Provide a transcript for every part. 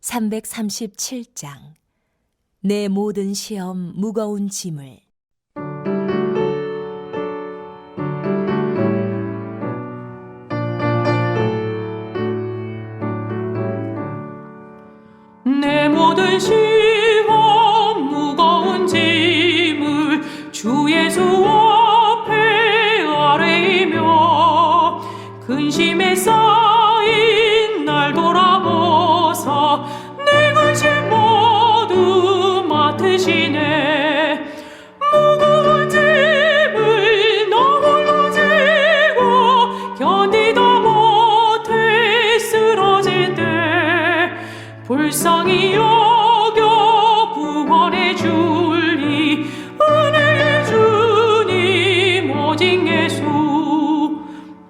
337장. 내 모든 시험 무거운 짐을. 내 모든 시험 무거운 짐을 주 예수 앞에 아뢰이며 근심에 쌓인 날 돌아보사 내 근심 모두 맡으시네. 무거운 짐을 나 홀로 지고 견디다 못해 쓰러질 때 불쌍히 여겨 구원해 줄리 은혜의 주님 오직 예수.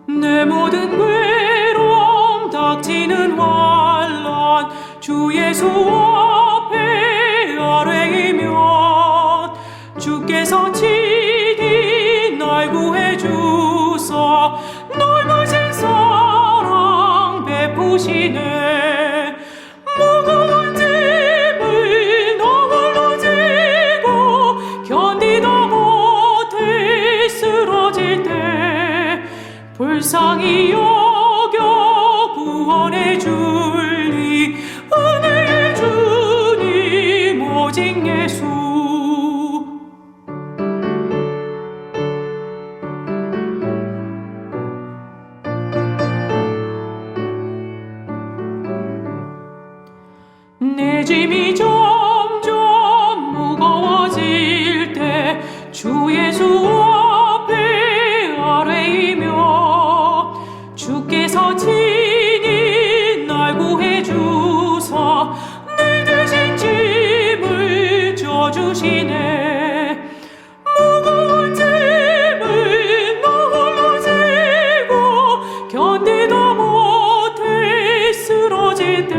내 모든 괴로움 닥치는 환난 주 예수 앞에 아뢰이면 주께서 친히 날 구해 주사 넓으신 사랑 베푸시네. 무거운 짐을 나 홀로 지고 견디다 못해 쓰러질 때 불쌍히 여겨 구원해 줄리 은혜의 주님 오직 예수. 내 짐이 점점 무거워질 때 주 예수 앞에 아뢰이며 주께서 친히 날 구해 주사 내 대신 짐을 져주시네. 무거운 짐을 나 홀로 지고 견디다 못해 쓰러질 때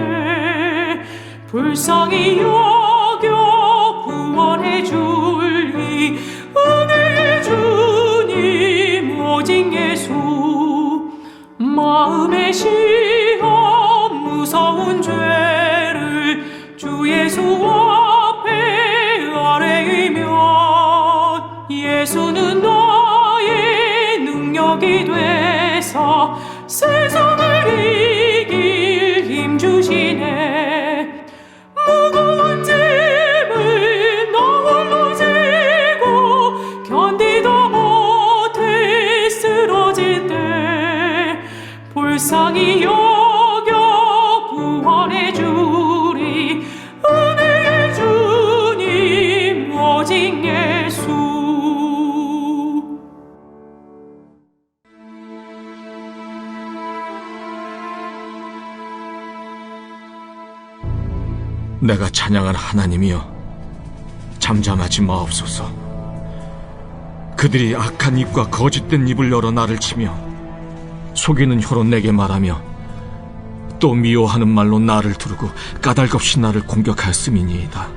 불쌍히 여겨 구원해 줄리 은혜의 주님 오직 예수. 마음의 시험 무서운 죄를 주 예수 앞에 아뢰이면 예수는 나의 능력이 되사 세상을 이길 힘 주시네. 무거운 짐을 나 홀로 지고 견디다 못해 쓰러질 때 불쌍히 여겨 구원해 주리 은혜의 주님 오직 예수. 내가 찬양한 하나님이여, 잠잠하지 마옵소서. 그들이 악한 입과 거짓된 입을 열어 나를 치며 속이는 혀로 내게 말하며 또 미워하는 말로 나를 두르고 까닭없이 나를 공격하였음이니이다.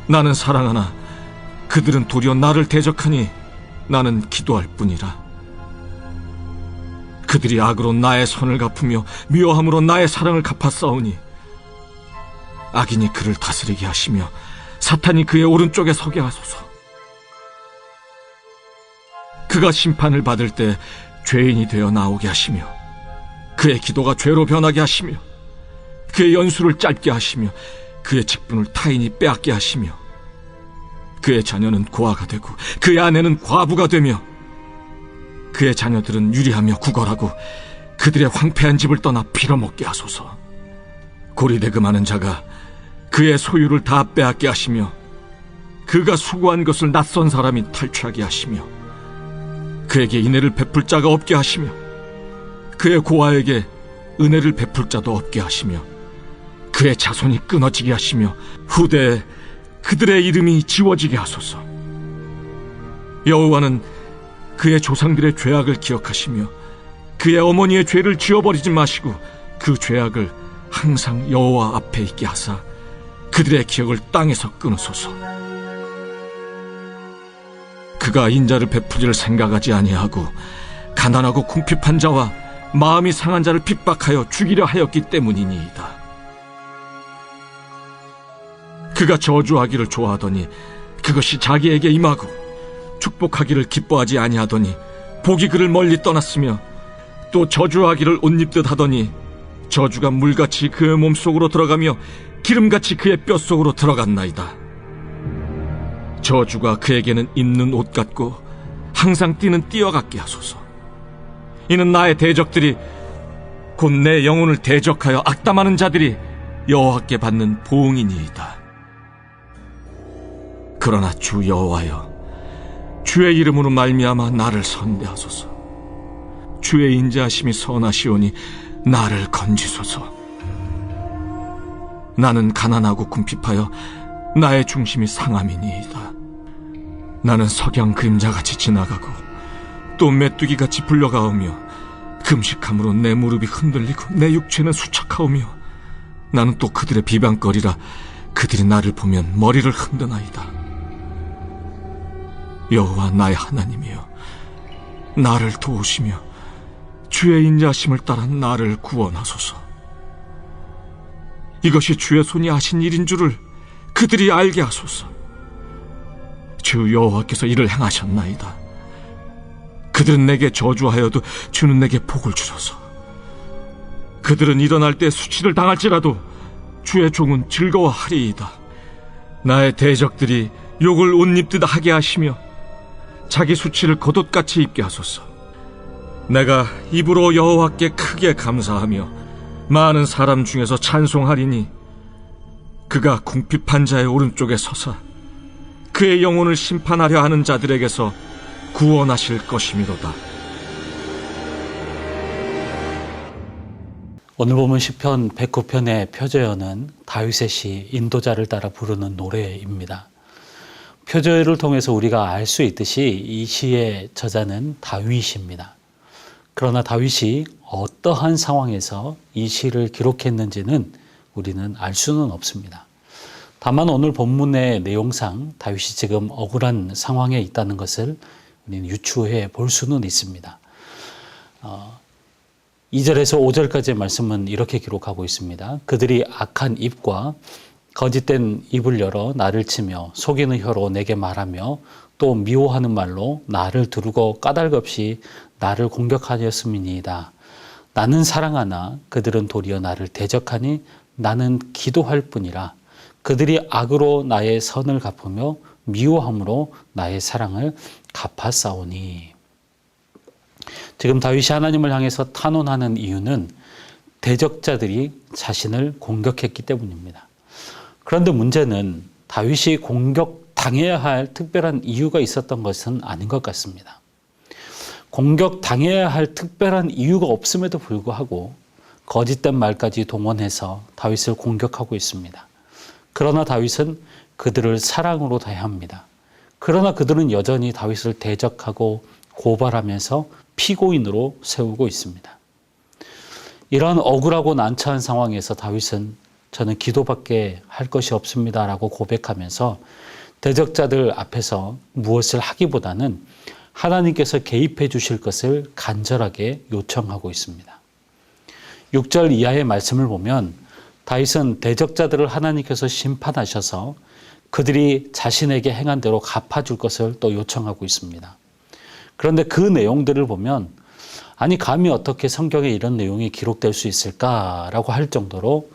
나는 사랑하나 그들은 도리어 나를 대적하니 나는 기도할 뿐이라. 그들이 악으로 나의 선을 갚으며 미워함으로 나의 사랑을 갚아싸우니 악인이 그를 다스리게 하시며 사탄이 그의 오른쪽에 서게 하소서. 그가 심판을 받을 때 죄인이 되어 나오게 하시며 그의 기도가 죄로 변하게 하시며 그의 연수를 짧게 하시며 그의 직분을 타인이 빼앗게 하시며 그의 자녀는 고아가 되고 그의 아내는 과부가 되며 그의 자녀들은 유리하며 구걸하고 그들의 황폐한 집을 떠나 빌어먹게 하소서. 고리대금하는 자가 그의 소유를 다 빼앗게 하시며 그가 수고한 것을 낯선 사람이 탈취하게 하시며 그에게 인애를 베풀 자가 없게 하시며 그의 고아에게 은혜를 베풀 자도 없게 하시며 그의 자손이 끊어지게 하시며 후대에 그들의 이름이 지워지게 하소서. 여호와는 그의 조상들의 죄악을 기억하시며 그의 어머니의 죄를 지워버리지 마시고 그 죄악을 항상 여호와 앞에 있게 하사 그들의 기억을 땅에서 끊으소서. 그가 인자를 베푸기를 생각하지 아니하고 가난하고 궁핍한 자와 마음이 상한 자를 핍박하여 죽이려 하였기 때문이니이다. 그가 저주하기를 좋아하더니 그것이 자기에게 임하고 축복하기를 기뻐하지 아니하더니 복이 그를 멀리 떠났으며 또 저주하기를 옷 입듯 하더니 저주가 물같이 그의 몸속으로 들어가며 기름같이 그의 뼛속으로 들어갔나이다. 저주가 그에게는 입는 옷 같고 항상 뛰는 띠와 같게 하소서. 이는 나의 대적들이 곧 내 영혼을 대적하여 악담하는 자들이 여호와께 받는 보응이니이다. 그러나 주 여호와여, 주의 이름으로 말미암아 나를 선대하소서. 주의 인자하심이 선하시오니 나를 건지소서. 나는 가난하고 궁핍하여 나의 중심이 상함이니이다. 나는 석양 그림자같이 지나가고 또 메뚜기같이 불려가오며 금식함으로 내 무릎이 흔들리고 내 육체는 수척하오며 나는 또 그들의 비방거리라 그들이 나를 보면 머리를 흔드나이다. 여호와 나의 하나님이여, 나를 도우시며 주의 인자하심을 따라 나를 구원하소서. 이것이 주의 손이 하신 일인 줄을 그들이 알게 하소서. 주 여호와께서 이를 행하셨나이다. 그들은 내게 저주하여도 주는 내게 복을 주소서. 그들은 일어날 때 수치를 당할지라도 주의 종은 즐거워하리이다. 나의 대적들이 욕을 옷 입듯 하게 하시며 자기 수치를 겉옷같이 입게 하소서. 내가 입으로 여호와께 크게 감사하며 많은 사람 중에서 찬송하리니 그가 궁핍한 자의 오른쪽에 서사 그의 영혼을 심판하려 하는 자들에게서 구원하실 것이미로다. 오늘 보면 시편 109편의 표저여는 다윗의 시 인도자를 따라 부르는 노래입니다. 표저를 통해서 우리가 알 수 있듯이 이 시의 저자는 다윗입니다. 그러나 다윗이 어떠한 상황에서 이 시를 기록했는지는 우리는 알 수는 없습니다. 다만 오늘 본문의 내용상 다윗이 지금 억울한 상황에 있다는 것을 우리는 유추해 볼 수는 있습니다. 2절에서 5절까지의 말씀은 이렇게 기록하고 있습니다. 그들이 악한 입과 거짓된 입을 열어 나를 치며 속이는 혀로 내게 말하며 또 미워하는 말로 나를 두르고 까닭없이 나를 공격하였음이니이다. 나는 사랑하나 그들은 도리어 나를 대적하니 나는 기도할 뿐이라. 그들이 악으로 나의 선을 갚으며 미워함으로 나의 사랑을 갚았사오니. 지금 다윗이 하나님을 향해서 탄원하는 이유는 대적자들이 자신을 공격했기 때문입니다. 그런데 문제는 다윗이 공격당해야 할 특별한 이유가 있었던 것은 아닌 것 같습니다. 공격당해야 할 특별한 이유가 없음에도 불구하고 거짓된 말까지 동원해서 다윗을 공격하고 있습니다. 그러나 다윗은 그들을 사랑으로 대합니다. 그러나 그들은 여전히 다윗을 대적하고 고발하면서 피고인으로 세우고 있습니다. 이러한 억울하고 난처한 상황에서 다윗은 저는 기도밖에 할 것이 없습니다 라고 고백하면서 대적자들 앞에서 무엇을 하기보다는 하나님께서 개입해 주실 것을 간절하게 요청하고 있습니다. 6절 이하의 말씀을 보면 다윗은 대적자들을 하나님께서 심판하셔서 그들이 자신에게 행한 대로 갚아줄 것을 또 요청하고 있습니다. 그런데 그 내용들을 보면 아니 감히 어떻게 성경에 이런 내용이 기록될 수 있을까라고 할 정도로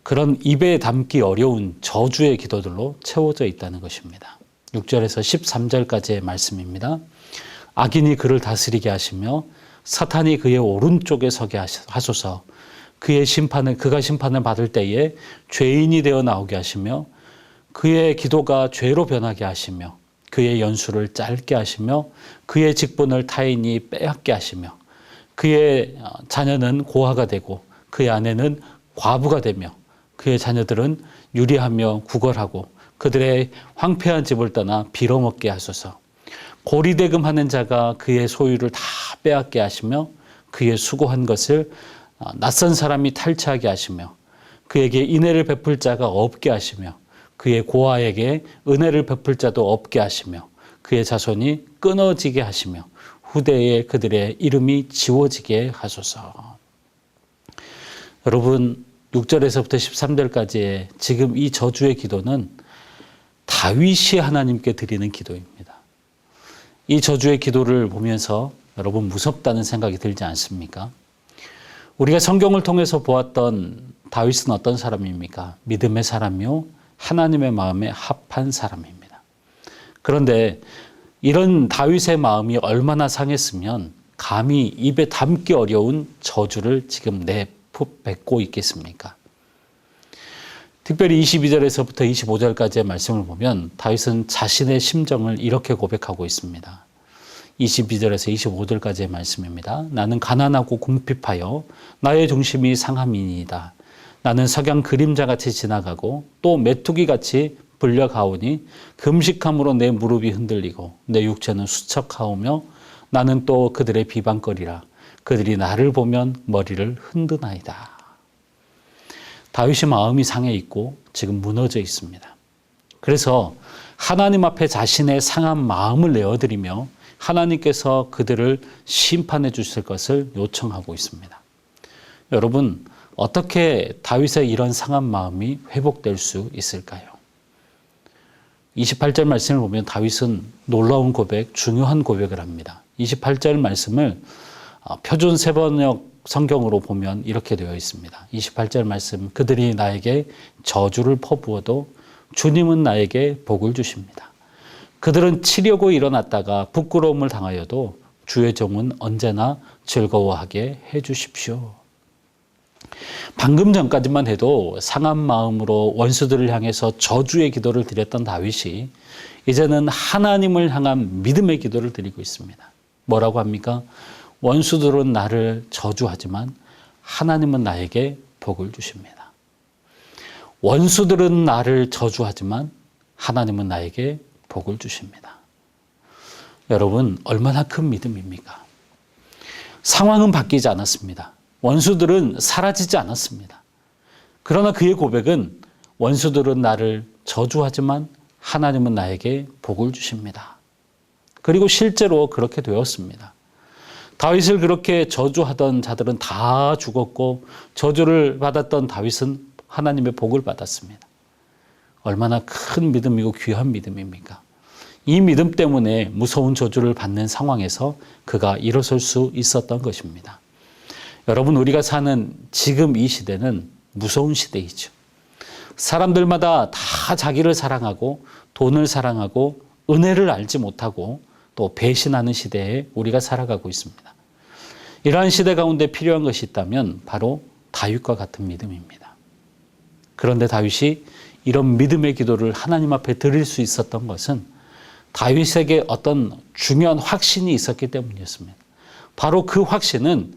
그런 입에 담기 어려운 저주의 기도들로 채워져 있다는 것입니다. 6절에서 13절까지의 말씀입니다. 악인이 그를 다스리게 하시며 사탄이 그의 오른쪽에 서게 하소서. 그가 심판을 받을 때에 죄인이 되어 나오게 하시며 그의 기도가 죄로 변하게 하시며 그의 연수를 짧게 하시며 그의 직분을 타인이 빼앗게 하시며 그의 자녀는 고아가 되고 그의 아내는 과부가 되며 그의 자녀들은 유리하며 구걸하고 그들의 황폐한 집을 떠나 빌어먹게 하소서. 고리대금하는 자가 그의 소유를 다 빼앗게 하시며 그의 수고한 것을 낯선 사람이 탈취하게 하시며 그에게 인애를 베풀 자가 없게 하시며 그의 고아에게 은혜를 베풀 자도 없게 하시며 그의 자손이 끊어지게 하시며 후대에 그들의 이름이 지워지게 하소서. 여러분, 6절에서부터 13절까지의 지금 이 저주의 기도는 다윗이 하나님께 드리는 기도입니다. 이 저주의 기도를 보면서 여러분 무섭다는 생각이 들지 않습니까? 우리가 성경을 통해서 보았던 다윗은 어떤 사람입니까? 믿음의 사람이요, 하나님의 마음에 합한 사람입니다. 그런데 이런 다윗의 마음이 얼마나 상했으면 감히 입에 담기 어려운 저주를 지금 내뱉고 있겠습니까? 특별히 22절에서부터 25절까지의 말씀을 보면 다윗은 자신의 심정을 이렇게 고백하고 있습니다. 22절에서 25절까지의 말씀입니다. 나는 가난하고 궁핍하여 나의 중심이 상함이니이다. 나는 석양 그림자같이 지나가고 또 메뚜기같이 불려가오니 금식함으로 내 무릎이 흔들리고 내 육체는 수척하오며 나는 또 그들의 비방거리라. 그들이 나를 보면 머리를 흔드나이다. 다윗이 마음이 상해 있고 지금 무너져 있습니다. 그래서 하나님 앞에 자신의 상한 마음을 내어드리며 하나님께서 그들을 심판해 주실 것을 요청하고 있습니다. 여러분, 어떻게 다윗의 이런 상한 마음이 회복될 수 있을까요? 28절 말씀을 보면 다윗은 놀라운 고백, 중요한 고백을 합니다. 28절 말씀을 표준 세번역 성경으로 보면 이렇게 되어 있습니다. 28절 말씀, 그들이 나에게 저주를 퍼부어도 주님은 나에게 복을 주십니다. 그들은 치려고 일어났다가 부끄러움을 당하여도 주의 종은 언제나 즐거워하게 해 주십시오. 방금 전까지만 해도 상한 마음으로 원수들을 향해서 저주의 기도를 드렸던 다윗이 이제는 하나님을 향한 믿음의 기도를 드리고 있습니다. 뭐라고 합니까? 원수들은 나를 저주하지만 하나님은 나에게 복을 주십니다. 원수들은 나를 저주하지만 하나님은 나에게 복을 주십니다. 여러분, 얼마나 큰 믿음입니까? 상황은 바뀌지 않았습니다. 원수들은 사라지지 않았습니다. 그러나 그의 고백은 원수들은 나를 저주하지만 하나님은 나에게 복을 주십니다. 그리고 실제로 그렇게 되었습니다. 다윗을 그렇게 저주하던 자들은 다 죽었고 저주를 받았던 다윗은 하나님의 복을 받았습니다. 얼마나 큰 믿음이고 귀한 믿음입니까? 이 믿음 때문에 무서운 저주를 받는 상황에서 그가 일어설 수 있었던 것입니다. 여러분, 우리가 사는 지금 이 시대는 무서운 시대이죠. 사람들마다 다 자기를 사랑하고 돈을 사랑하고 은혜를 알지 못하고 또 배신하는 시대에 우리가 살아가고 있습니다. 이러한 시대 가운데 필요한 것이 있다면 바로 다윗과 같은 믿음입니다. 그런데 다윗이 이런 믿음의 기도를 하나님 앞에 드릴 수 있었던 것은 다윗에게 어떤 중요한 확신이 있었기 때문이었습니다. 바로 그 확신은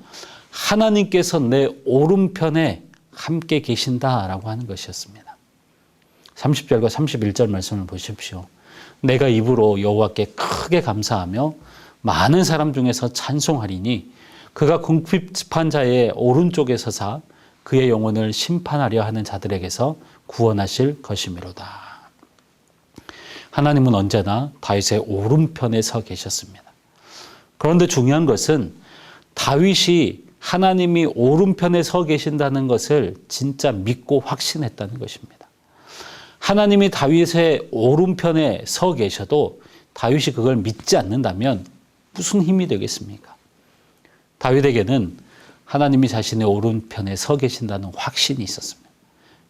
하나님께서 내 오른편에 함께 계신다라고 하는 것이었습니다. 30절과 31절 말씀을 보십시오. 내가 입으로 여호와께 크게 감사하며 많은 사람 중에서 찬송하리니 그가 궁핍한 자의 오른쪽에 서사 그의 영혼을 심판하려 하는 자들에게서 구원하실 것이미로다. 하나님은 언제나 다윗의 오른편에 서 계셨습니다. 그런데 중요한 것은 다윗이 하나님이 오른편에 서 계신다는 것을 진짜 믿고 확신했다는 것입니다. 하나님이 다윗의 오른편에 서 계셔도 다윗이 그걸 믿지 않는다면 무슨 힘이 되겠습니까? 다윗에게는 하나님이 자신의 오른편에 서 계신다는 확신이 있었습니다.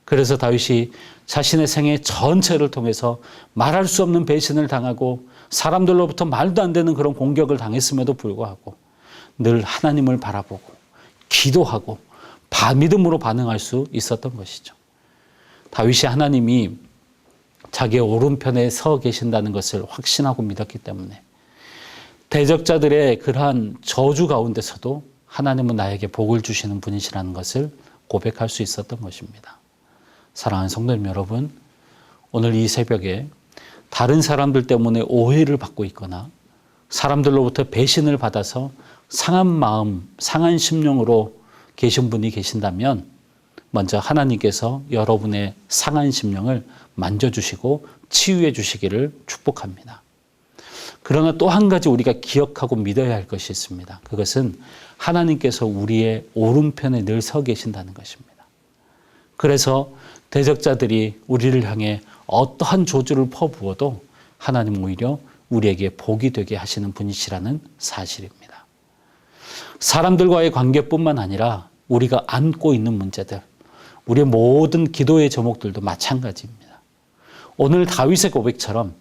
그래서 다윗이 자신의 생애 전체를 통해서 말할 수 없는 배신을 당하고 사람들로부터 말도 안 되는 그런 공격을 당했음에도 불구하고 늘 하나님을 바라보고 기도하고 믿음으로 반응할 수 있었던 것이죠. 다윗이 하나님이 자기의 오른편에 서 계신다는 것을 확신하고 믿었기 때문에 대적자들의 그러한 저주 가운데서도 하나님은 나에게 복을 주시는 분이시라는 것을 고백할 수 있었던 것입니다. 사랑하는 성도님 여러분, 오늘 이 새벽에 다른 사람들 때문에 오해를 받고 있거나 사람들로부터 배신을 받아서 상한 마음, 상한 심령으로 계신 분이 계신다면 먼저 하나님께서 여러분의 상한 심령을 만져주시고 치유해 주시기를 축복합니다. 그러나 또 한 가지 우리가 기억하고 믿어야 할 것이 있습니다. 그것은 하나님께서 우리의 오른편에 늘 서 계신다는 것입니다. 그래서 대적자들이 우리를 향해 어떠한 조주를 퍼부어도 하나님 오히려 우리에게 복이 되게 하시는 분이시라는 사실입니다. 사람들과의 관계뿐만 아니라 우리가 안고 있는 문제들, 우리의 모든 기도의 제목들도 마찬가지입니다. 오늘 다윗의 고백처럼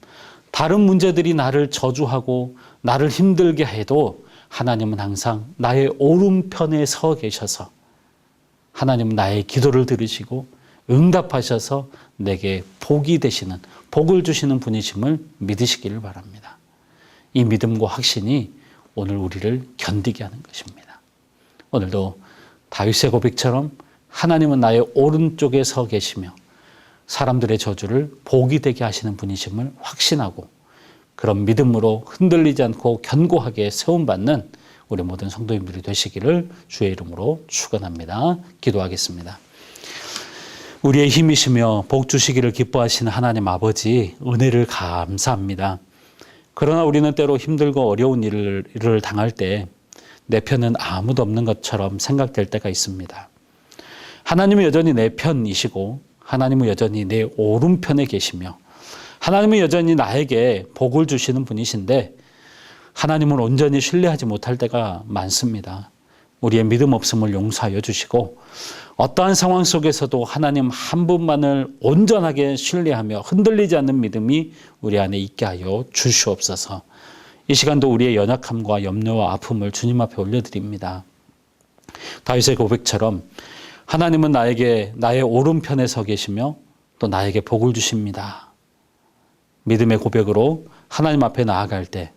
다른 문제들이 나를 저주하고 나를 힘들게 해도 하나님은 항상 나의 오른편에 서 계셔서 하나님은 나의 기도를 들으시고 응답하셔서 내게 복이 되시는, 복을 주시는 분이심을 믿으시기를 바랍니다. 이 믿음과 확신이 오늘 우리를 견디게 하는 것입니다. 오늘도 다윗의 고백처럼 하나님은 나의 오른쪽에 서 계시며 사람들의 저주를 복이 되게 하시는 분이심을 확신하고 그런 믿음으로 흔들리지 않고 견고하게 세움받는 우리 모든 성도님들이 되시기를 주의 이름으로 축원합니다. 기도하겠습니다. 우리의 힘이시며 복 주시기를 기뻐하시는 하나님 아버지, 은혜를 감사합니다. 그러나 우리는 때로 힘들고 어려운 일을 당할 때 내 편은 아무도 없는 것처럼 생각될 때가 있습니다. 하나님은 여전히 내 편이시고 하나님은 여전히 내 오른편에 계시며 하나님은 여전히 나에게 복을 주시는 분이신데 하나님을 온전히 신뢰하지 못할 때가 많습니다. 우리의 믿음 없음을 용서하여 주시고 어떠한 상황 속에서도 하나님 한 분만을 온전하게 신뢰하며 흔들리지 않는 믿음이 우리 안에 있게 하여 주시옵소서. 이 시간도 우리의 연약함과 염려와 아픔을 주님 앞에 올려드립니다. 다윗의 고백처럼 하나님은 나에게 나의 오른편에 서 계시며 또 나에게 복을 주십니다. 믿음의 고백으로 하나님 앞에 나아갈 때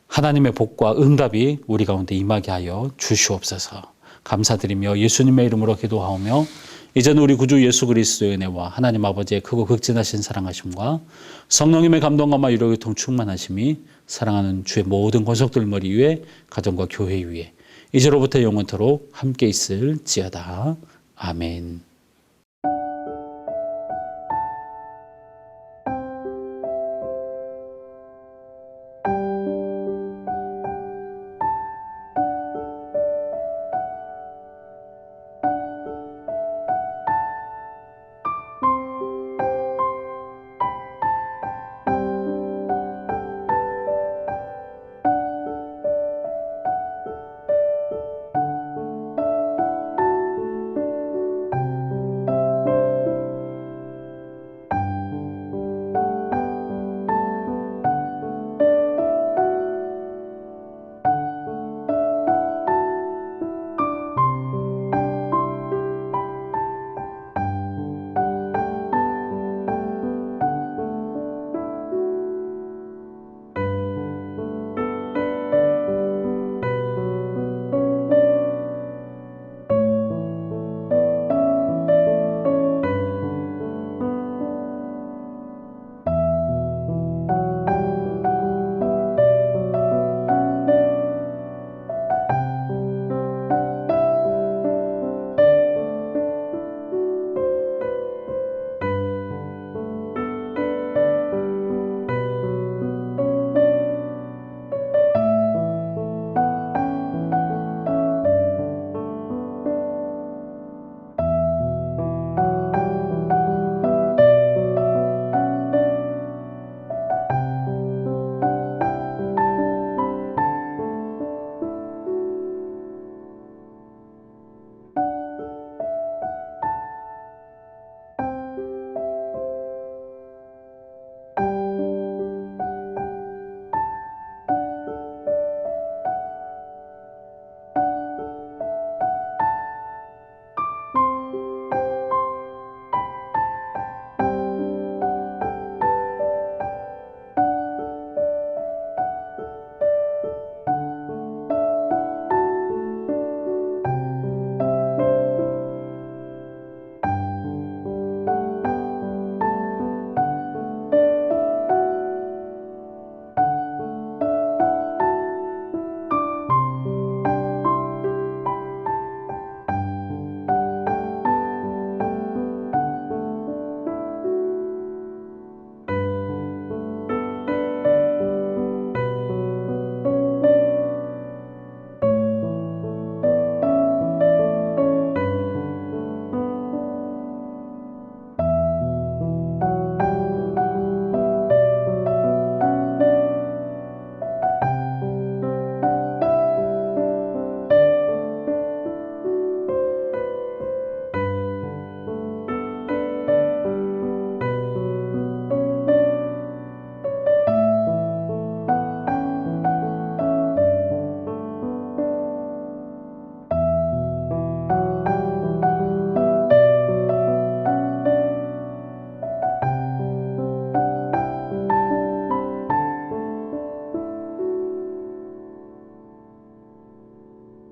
하나님의 복과 응답이 우리 가운데 임하게 하여 주시옵소서. 감사드리며 예수님의 이름으로 기도하오며 이제는 우리 구주 예수 그리스도의 은혜와 하나님 아버지의 크고 극진하신 사랑하심과 성령님의 감동과 위로교통 충만하심이 사랑하는 주의 모든 권속들 머리 위에 가정과 교회 위에 이제로부터 영원토록 함께 있을지어다. 아멘.